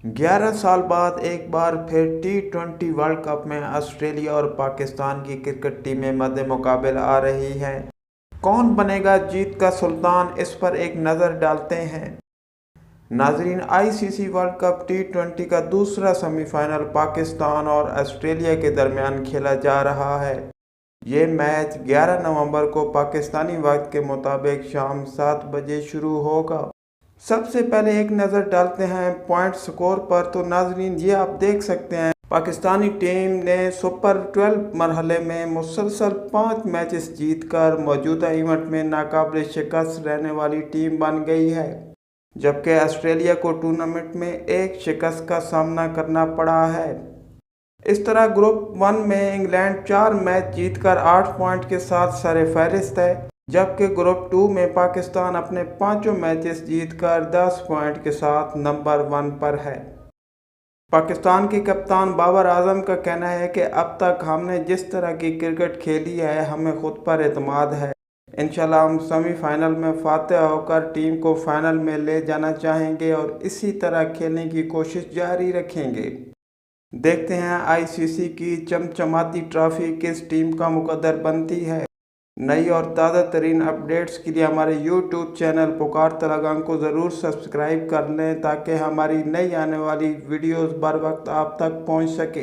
11 साल बाद एक बार फिर T20 वर्ल्ड कप में ऑस्ट्रेलिया और पाकिस्तान की क्रिकेट टीमें मद्दे मुकाबले आ रही हैं। कौन बनेगा जीत का सुल्तान, इस पर एक नज़र डालते हैं। नाजरीन, आईसीसी वर्ल्ड कप T20 का दूसरा सेमीफाइनल पाकिस्तान और ऑस्ट्रेलिया के दरमियान खेला जा रहा है। ये मैच 11 नवंबर को पाकिस्तानी वक्त के मुताबिक शाम 7 बजे शुरू होगा। सबसे पहले एक नज़र डालते हैं पॉइंट स्कोर पर। तो नाजरीन, ये आप देख सकते हैं पाकिस्तानी टीम ने सुपर 12 मरहले में मुसलसल 5 मैचेस जीतकर मौजूदा इवेंट में नाकाबिल शिकस्त रहने वाली टीम बन गई है, जबकि ऑस्ट्रेलिया को टूर्नामेंट में एक शिकस्त का सामना करना पड़ा है। इस तरह ग्रुप 1 में इंग्लैंड 4 मैच जीतकर 8 पॉइंट के साथ सरफहरिस्त है, जबकि ग्रुप 2 में पाकिस्तान अपने 5 मैचेस जीतकर 10 पॉइंट के साथ नंबर 1 पर है। पाकिस्तान के कप्तान बाबर आजम का कहना है कि अब तक हमने जिस तरह की क्रिकेट खेली है, हमें खुद पर एतमाद है। इंशाल्लाह हम सेमीफाइनल में फातेह होकर टीम को फाइनल में ले जाना चाहेंगे और इसी तरह खेलने की कोशिश जारी रखेंगे। देखते हैं आईसीसी की चमचमाती ट्रॉफी किस टीम का मुकद्दर बनती है। नई और ताज़ा तरीन अपडेट्स के लिए हमारे YouTube चैनल पुकार तलगान को ज़रूर सब्सक्राइब कर लें, ताकि हमारी नई आने वाली वीडियोस बर वक्त आप तक पहुंच सके।